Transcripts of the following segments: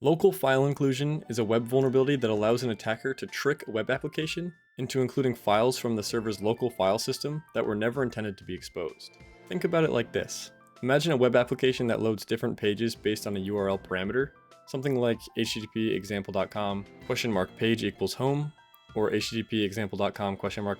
Local file inclusion is a web vulnerability that allows an attacker to trick a web application into including files from the server's local file system that were never intended to be exposed. Think about it like this. Imagine a web application that loads different pages based on a URL parameter, something like http example.com $page equals home, or http example.com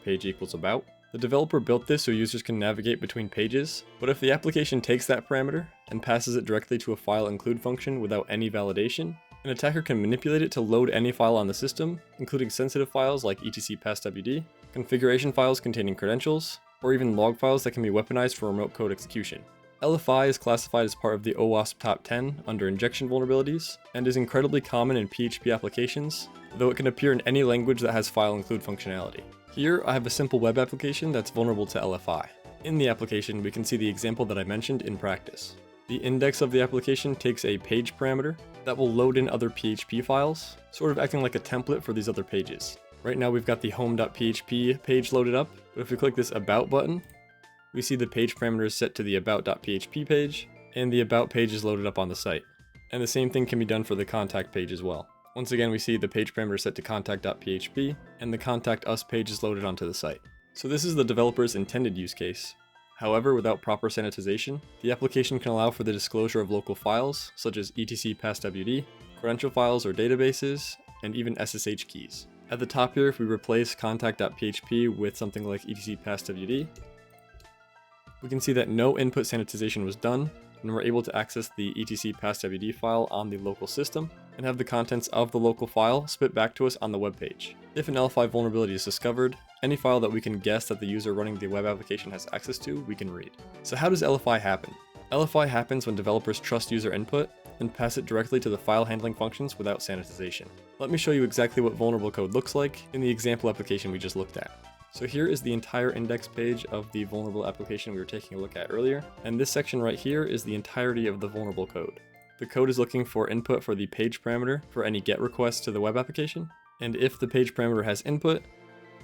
$page equals about. The developer built this so users can navigate between pages, but if the application takes that parameter and passes it directly to a file include function without any validation, an attacker can manipulate it to load any file on the system, including sensitive files like etc passwd, configuration files containing credentials, or even log files that can be weaponized for remote code execution. LFI is classified as part of the OWASP Top 10 under injection vulnerabilities, and is incredibly common in PHP applications, though it can appear in any language that has file include functionality. Here, I have a simple web application that's vulnerable to LFI. In the application, we can see the example that I mentioned in practice. The index of the application takes a page parameter that will load in other PHP files, sort of acting like a template for these other pages. Right now we've got the home.php page loaded up, but if we click this about button, we see the page parameter is set to the about.php page, and the about page is loaded up on the site. And the same thing can be done for the contact page as well. Once again, we see the page parameter set to contact.php, and the contact us page is loaded onto the site. So this is the developer's intended use case. However, without proper sanitization, the application can allow for the disclosure of local files, such as etc passwd, credential files or databases, and even SSH keys. At the top here, if we replace contact.php with something like etc passwd, we can see that no input sanitization was done, and we're able to access the etc passwd file on the local system, and have the contents of the local file spit back to us on the web page. If an LFI vulnerability is discovered, any file that we can guess that the user running the web application has access to, we can read. So how does LFI happen? LFI happens when developers trust user input and pass it directly to the file handling functions without sanitization. Let me show you exactly what vulnerable code looks like in the example application we just looked at. So here is the entire index page of the vulnerable application we were taking a look at earlier, and this section right here is the entirety of the vulnerable code. The code is looking for input for the page parameter for any GET requests to the web application, and if the page parameter has input,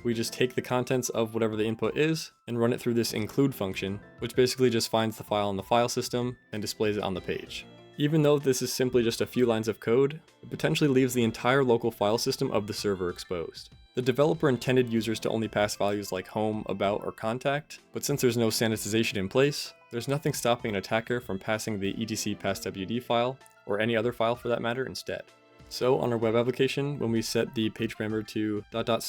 we just take the contents of whatever the input is and run it through this include function, which basically just finds the file in the file system and displays it on the page. Even though this is simply just a few lines of code, it potentially leaves the entire local file system of the server exposed. The developer intended users to only pass values like home, about, or contact, but since there's no sanitization in place, there's nothing stopping an attacker from passing the etc passwd file, or any other file for that matter, instead. So on our web application, when we set the page parameter to etc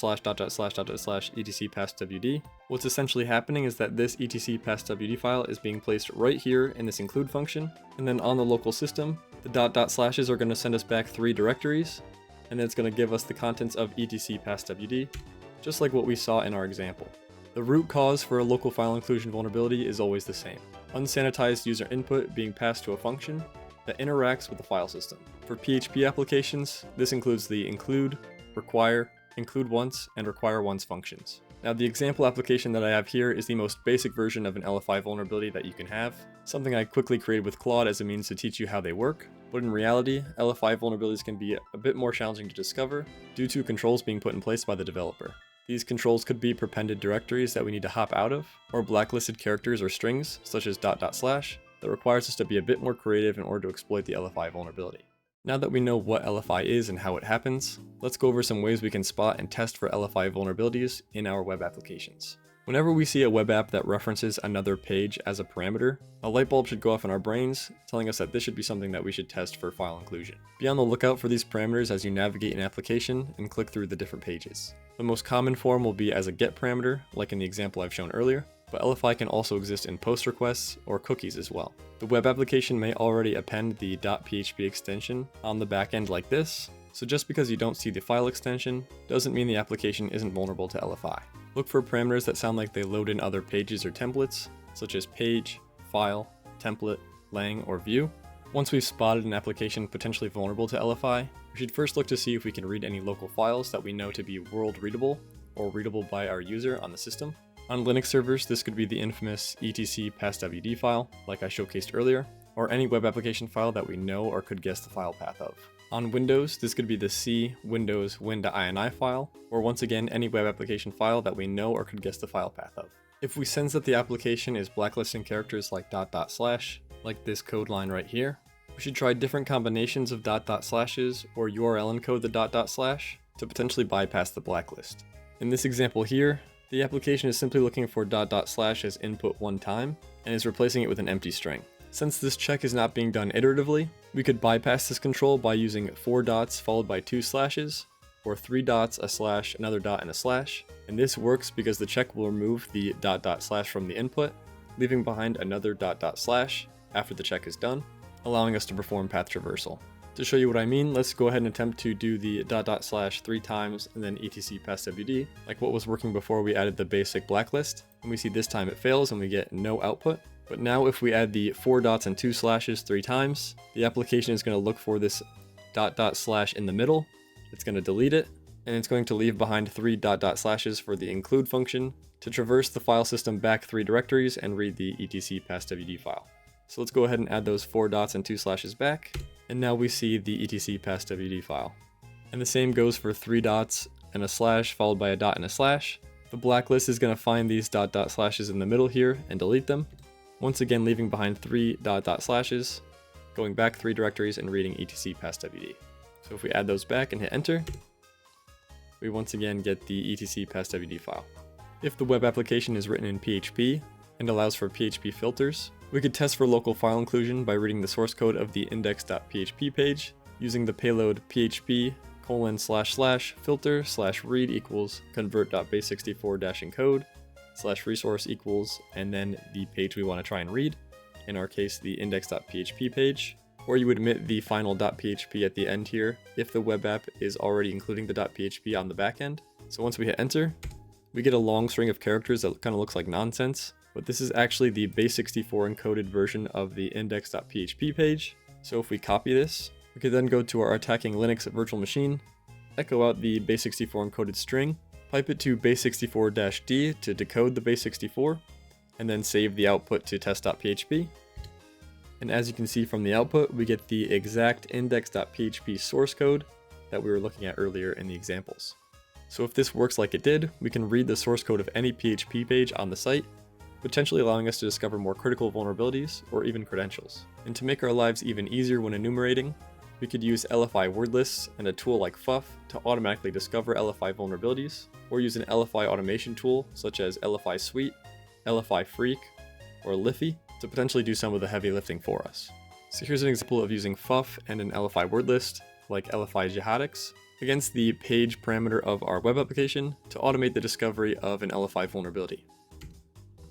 passwd, what's essentially happening is that this etc passwd file is being placed right here in this include function, and then on the local system, the slashes are going to send us back 3 directories, and then it's going to give us the contents of etc passwd, just like what we saw in our example. The root cause for a local file inclusion vulnerability is always the same: unsanitized user input being passed to a function that interacts with the file system. For PHP applications, this includes the include, require, include once, and require once functions. Now the example application that I have here is the most basic version of an LFI vulnerability that you can have, something I quickly created with Claude as a means to teach you how they work, but in reality, LFI vulnerabilities can be a bit more challenging to discover due to controls being put in place by the developer. These controls could be prepended directories that we need to hop out of, or blacklisted characters or strings, such as .. that requires us to be a bit more creative in order to exploit the LFI vulnerability. Now that we know what LFI is and how it happens, let's go over some ways we can spot and test for LFI vulnerabilities in our web applications. Whenever we see a web app that references another page as a parameter, a light bulb should go off in our brains, telling us that this should be something that we should test for file inclusion. Be on the lookout for these parameters as you navigate an application and click through the different pages. The most common form will be as a GET parameter, like in the example I've shown earlier, but LFI can also exist in post requests or cookies as well. The web application may already append the .php extension on the backend like this, so just because you don't see the file extension doesn't mean the application isn't vulnerable to LFI. Look for parameters that sound like they load in other pages or templates, such as page, file, template, lang, or view. Once we've spotted an application potentially vulnerable to LFI, we should first look to see if we can read any local files that we know to be world readable or readable by our user on the system. On Linux servers, this could be the infamous etc passwd file, like I showcased earlier, or any web application file that we know or could guess the file path of. On Windows, this could be the C Windows win.ini file, or once again, any web application file that we know or could guess the file path of. If we sense that the application is blacklisting characters like .. like this code line right here, We should try different combinations of dot dot slashes or URL encode the dot dot slash to potentially bypass the blacklist. In this example here, the application is simply looking for dot dot slash as input one time and is replacing it with an empty string. Since this check is not being done iteratively, we could bypass this control by using 4 dots followed by 2 slashes, or 3 dots, a slash, another dot, and a slash. And this works because the check will remove the dot dot slash from the input, leaving behind another dot dot slash after the check is done, allowing us to perform path traversal. To show you what I mean, let's go ahead and attempt to do the dot dot slash 3 times and then etc passwd, like what was working before we added the basic blacklist. And we see this time it fails and we get no output. But now if we add the 4 dots and 2 slashes 3 times, the application is going to look for this dot dot slash in the middle, it's going to delete it, and it's going to leave behind 3 dot dot slashes for the include function to traverse the file system back 3 directories and read the etc passwd file. So let's go ahead and add those 4 dots and 2 slashes back, and now we see the etc passwd file. And the same goes for 3 dots and a slash followed by a dot and a slash. The blacklist is going to find these dot dot slashes in the middle here and delete them, once again leaving behind 3 dot dot slashes, going back 3 directories and reading etc passwd. So if we add those back and hit enter, we once again get the etc passwd file. If the web application is written in PHP and allows for PHP filters, we could test for local file inclusion by reading the source code of the index.php page using the payload php://filter/read equals convert.base64-encode /resource equals, and then the page we want to try and read, in our case the index.php page, or you would omit the final .php at the end here if the web app is already including the .php on the back end. So once we hit enter, we get a long string of characters that kind of looks like nonsense, but this is actually the base64 encoded version of the index.php page. So if we copy this, we could then go to our attacking Linux virtual machine, echo out the base64 encoded string, pipe it to base64-d to decode the base64, and then save the output to test.php. And as you can see from the output, we get the exact index.php source code that we were looking at earlier in the examples. So if this works like it did, we can read the source code of any PHP page on the site, potentially allowing us to discover more critical vulnerabilities or even credentials. And to make our lives even easier when enumerating, we could use LFI word lists and a tool like FUF to automatically discover LFI vulnerabilities, or use an LFI automation tool such as LFI Suite, LFI Freak, or Liffy to potentially do some of the heavy lifting for us. So here's an example of using FUF and an LFI word list, like LFI Jihadics, against the page parameter of our web application to automate the discovery of an LFI vulnerability.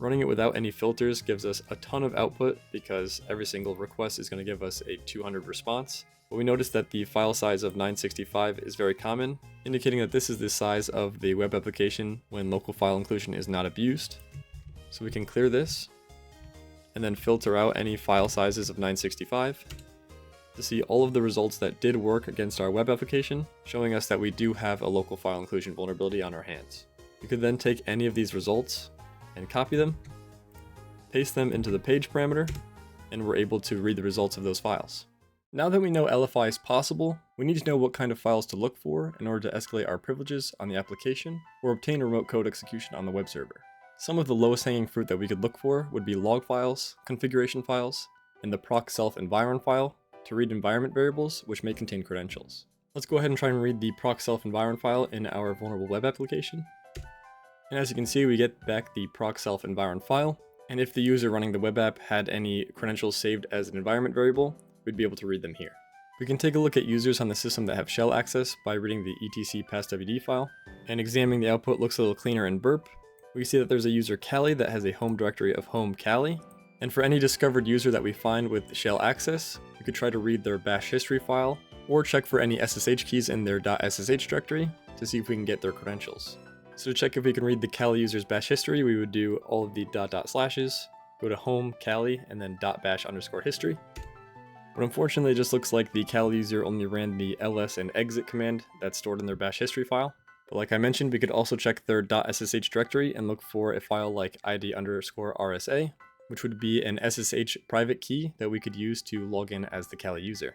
Running it without any filters gives us a ton of output because every single request is going to give us a 200 response. But we notice that the file size of 965 is very common, indicating that this is the size of the web application when local file inclusion is not abused. So we can clear this, and then filter out any file sizes of 965 to see all of the results that did work against our web application, showing us that we do have a local file inclusion vulnerability on our hands. We could then take any of these results and copy them, paste them into the page parameter, and we're able to read the results of those files. Now that we know LFI is possible, we need to know what kind of files to look for in order to escalate our privileges on the application or obtain remote code execution on the web server. Some of the lowest hanging fruit that we could look for would be log files, configuration files, and the proc self environ file to read environment variables which may contain credentials. Let's go ahead and try and read the proc self environ file in our vulnerable web application. And as you can see, we get back the proc self environ file, and if the user running the web app had any credentials saved as an environment variable, we'd be able to read them here. We can take a look at users on the system that have shell access by reading the etc passwd file, and examining the output looks a little cleaner in burp. We see that there's a user Kali that has a home directory of home Kali, and for any discovered user that we find with shell access, we could try to read their bash history file, or check for any SSH keys in their .ssh directory to see if we can get their credentials. So to check if we can read the Kali user's bash history, we would do all of the dot slashes, go to home Kali, and then .bash_history. But unfortunately, it just looks like the Kali user only ran the ls and exit command that's stored in their bash history file. But like I mentioned, we could also check their .ssh directory and look for a file like id_rsa, which would be an SSH private key that we could use to log in as the Kali user.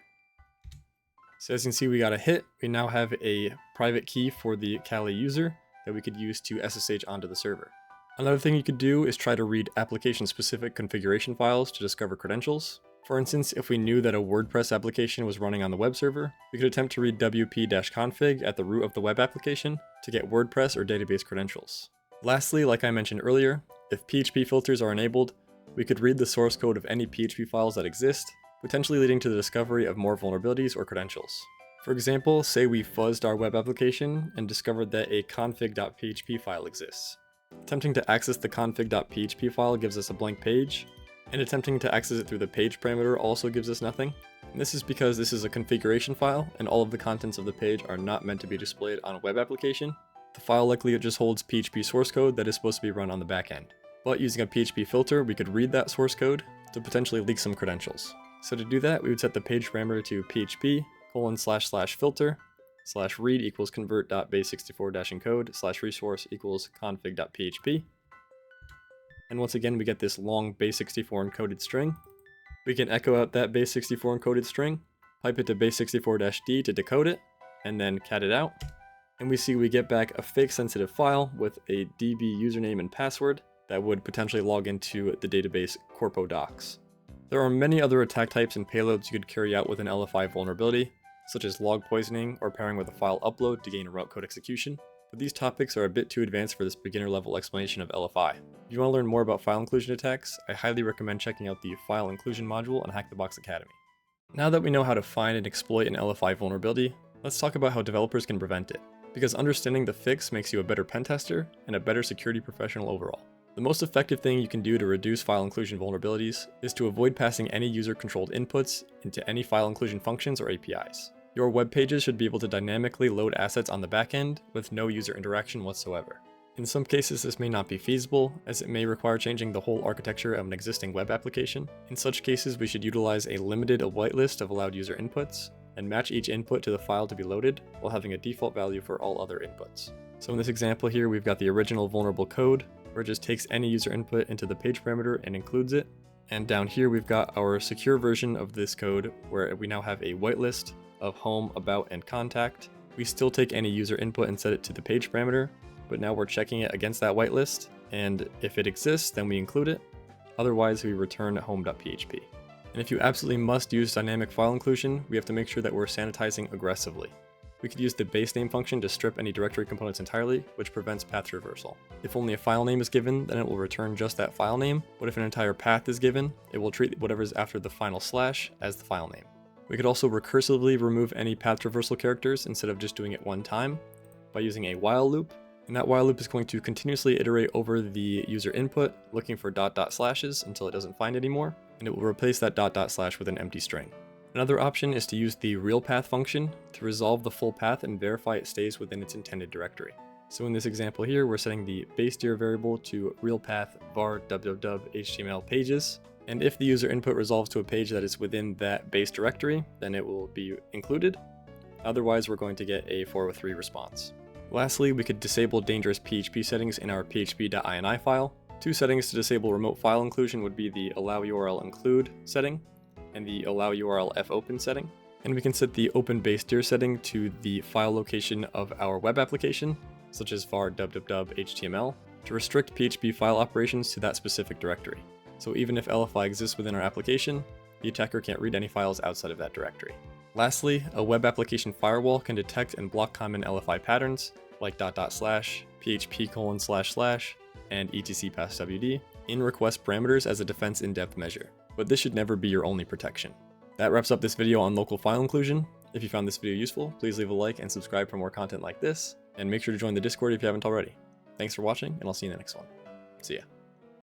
So as you can see, we got a hit. We now have a private key for the Kali user that we could use to SSH onto the server. Another thing you could do is try to read application-specific configuration files to discover credentials. For instance, if we knew that a WordPress application was running on the web server, we could attempt to read wp-config at the root of the web application to get WordPress or database credentials. Lastly, like I mentioned earlier, if PHP filters are enabled, we could read the source code of any PHP files that exist, potentially leading to the discovery of more vulnerabilities or credentials. For example, say we fuzzed our web application and discovered that a config.php file exists. Attempting to access the config.php file gives us a blank page, and attempting to access it through the page parameter also gives us nothing. And this is because this is a configuration file, and all of the contents of the page are not meant to be displayed on a web application. The file likely just holds PHP source code that is supposed to be run on the back end. But using a PHP filter, we could read that source code to potentially leak some credentials. So to do that, we would set the page parameter to php://filter /read equals convert.base64-encode /resource equals config.php. And once again, we get this long base64 encoded string. We can echo out that base64 encoded string, pipe it to base64-d to decode it, and then cat it out. And we see we get back a fake sensitive file with a db username and password that would potentially log into the database corpo docs. There are many other attack types and payloads you could carry out with an LFI vulnerability, such as log poisoning or pairing with a file upload to gain a route code execution, but these topics are a bit too advanced for this beginner level explanation of LFI. If you want to learn more about file inclusion attacks, I highly recommend checking out the file inclusion module on HackTheBox Academy. Now that we know how to find and exploit an LFI vulnerability, let's talk about how developers can prevent it, because understanding the fix makes you a better pen tester and a better security professional overall. The most effective thing you can do to reduce file inclusion vulnerabilities is to avoid passing any user-controlled inputs into any file inclusion functions or APIs. Your web pages should be able to dynamically load assets on the back end with no user interaction whatsoever. In some cases, this may not be feasible, as it may require changing the whole architecture of an existing web application. In such cases, we should utilize a limited whitelist of allowed user inputs, and match each input to the file to be loaded, while having a default value for all other inputs. So in this example here, we've got the original vulnerable code, where it just takes any user input into the page parameter and includes it. And down here, we've got our secure version of this code, where we now have a whitelist of home, about, and contact. We still take any user input and set it to the page parameter, but now we're checking it against that whitelist, and if it exists, then we include it. Otherwise, we return home.php. And if you absolutely must use dynamic file inclusion, we have to make sure that we're sanitizing aggressively. We could use the base name function to strip any directory components entirely, which prevents path traversal. If only a file name is given, then it will return just that file name, but if an entire path is given, it will treat whatever's after the final slash as the file name. We could also recursively remove any path traversal characters instead of just doing it one time by using a while loop, and that while loop is going to continuously iterate over the user input, looking for ... slashes until it doesn't find any more, and it will replace that ... slash with an empty string. Another option is to use the realPath function to resolve the full path and verify it stays within its intended directory. So in this example here, we're setting the basedir variable to realPath var www.html pages, and if the user input resolves to a page that is within that base directory, then it will be included. Otherwise, we're going to get a 403 response. Lastly, we could disable dangerous PHP settings in our php.ini file. Two settings to disable remote file inclusion would be the allow URL include setting and the allow URL fopen setting. And we can set the open basedir setting to the file location of our web application, such as var www.html, to restrict PHP file operations to that specific directory. So even if LFI exists within our application, the attacker can't read any files outside of that directory. Lastly, a web application firewall can detect and block common LFI patterns like ... php:// and etc passwd in request parameters as a defense in-depth measure. But this should never be your only protection. That wraps up this video on local file inclusion. If you found this video useful, please leave a like and subscribe for more content like this, and make sure to join the Discord if you haven't already. Thanks for watching, and I'll see you in the next one. See ya.